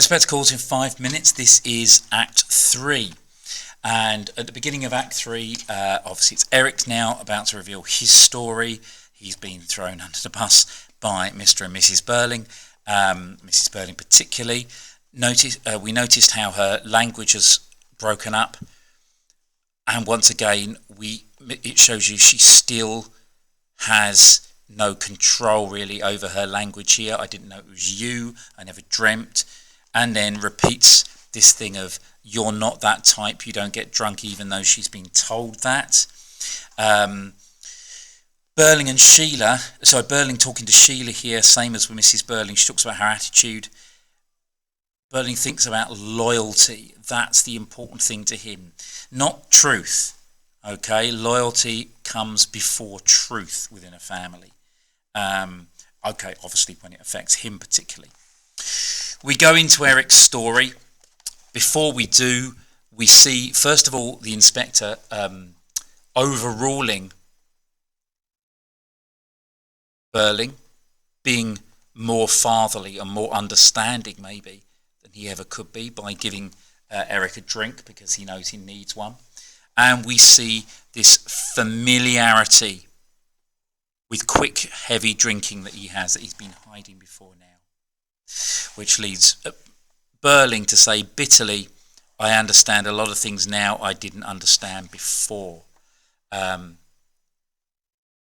Spectacles in 5 minutes. This is Act 3. And at the beginning of Act 3, obviously it's Eric now about to reveal his story. He's been thrown under the bus by Mr. and Mrs. Burling. Mrs. Burling particularly. We noticed how her language has broken up. And once again, it shows you she still has no control really over her language here. I didn't know it was you. I never dreamt. And then repeats this thing of, you're not that type, you don't get drunk, even though she's been told that. Burling talking to Sheila here, same as with Mrs. Burling. She talks about her attitude. Burling thinks about loyalty. That's the important thing to him. Not truth. Okay, loyalty comes before truth within a family. Okay, obviously when it affects him particularly. We go into Eric's story. Before we do, we see, first of all, the inspector overruling Burling, being more fatherly and more understanding, maybe, than he ever could be, by giving Eric a drink because he knows he needs one. And we see this familiarity with quick, heavy drinking that he has, that he's been hiding before now. Which leads Burling to say bitterly, I understand a lot of things now I didn't understand before.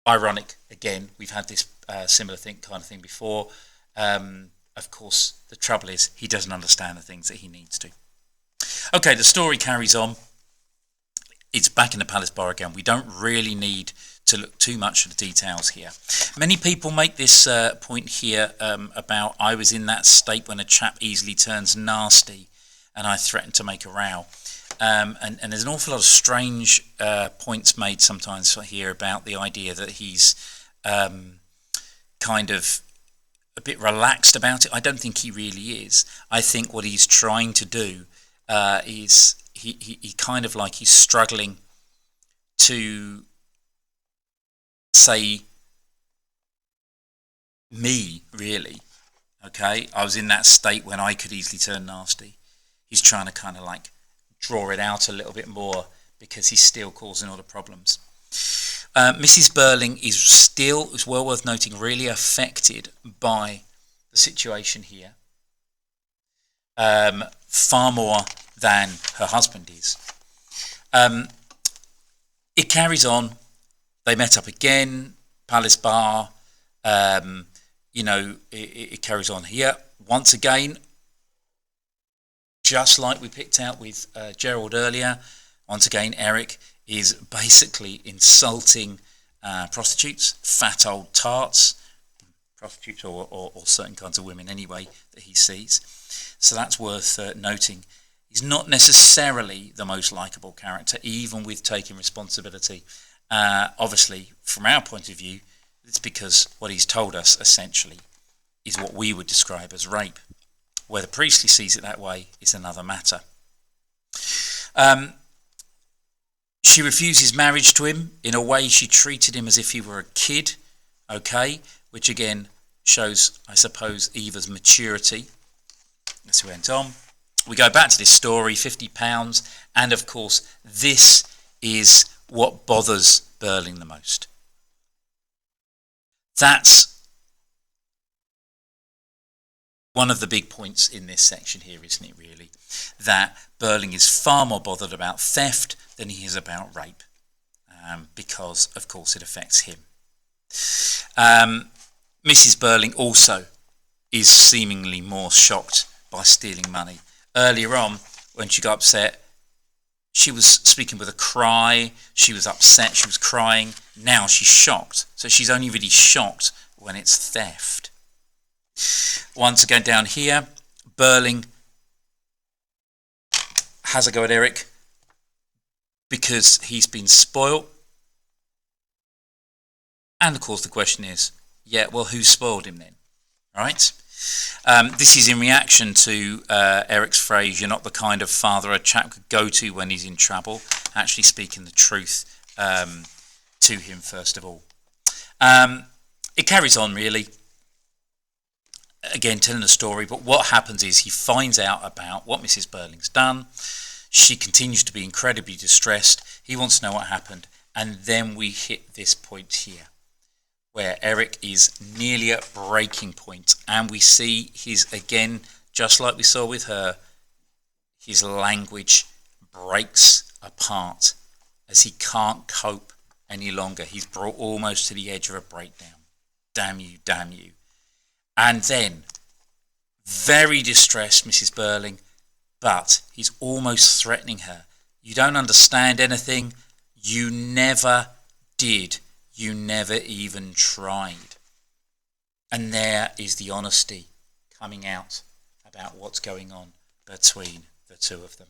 Ironic, again, we've had this similar kind of thing before. Of course, the trouble is he doesn't understand the things that he needs to. Okay, the story carries on. It's back in the Palace Bar again. We don't really need to look too much at the details here. Many people make this point here about, I was in that state when a chap easily turns nasty and I threatened to make a row. And there's an awful lot of strange points made sometimes here about the idea that he's kind of a bit relaxed about it. I don't think he really is. I think what he's trying to do is he kind of like he's struggling to say me, really. Okay, I was in that state when I could easily turn nasty. He's trying to kind of like draw it out a little bit more because he's still causing all the problems. Mrs. Burling is still, it's well worth noting, really affected by the situation here, far more than her husband is. It carries on. They met up again, Palace Bar. It carries on here. Once again, just like we picked out with Gerald earlier, once again, Eric is basically insulting prostitutes, fat old tarts, prostitutes or certain kinds of women anyway that he sees. So that's worth noting. He's not necessarily the most likeable character, even with taking responsibility. Obviously, from our point of view, it's because what he's told us, essentially, is what we would describe as rape. Whether Priestley sees it that way is another matter. She refuses marriage to him. In a way, she treated him as if he were a kid, okay, which again shows, I suppose, Eva's maturity. As we went on. We go back to this story, £50, and of course, this is what bothers Burling the most. That's one of the big points in this section here, isn't it, really? That Burling is far more bothered about theft than he is about rape, because, of course, it affects him. Mrs. Burling also is seemingly more shocked by stealing money. Earlier on, when she got upset, she was speaking with a cry, she was upset, she was crying. Now she's shocked. So she's only really shocked when it's theft. Once again down here, Burling has a go at Eric because he's been spoilt. And of course the question is, yeah, well, who spoiled him then? Right? This is in reaction to Eric's phrase, you're not the kind of father a chap could go to when he's in trouble, actually speaking the truth to him first of all. It carries on really. again, telling the story, but what happens is he finds out about what Mrs. Burling's done. She continues to be incredibly distressed. He wants to know what happened. And then we hit this point here, where Eric is nearly at breaking point. And we see his, again, just like we saw with her, his language breaks apart as he can't cope any longer. He's brought almost to the edge of a breakdown. Damn you, damn you. And then, very distressed, Mrs. Burling, but he's almost threatening her. You don't understand anything. You never did. You never even tried. And there is the honesty coming out about what's going on between the two of them.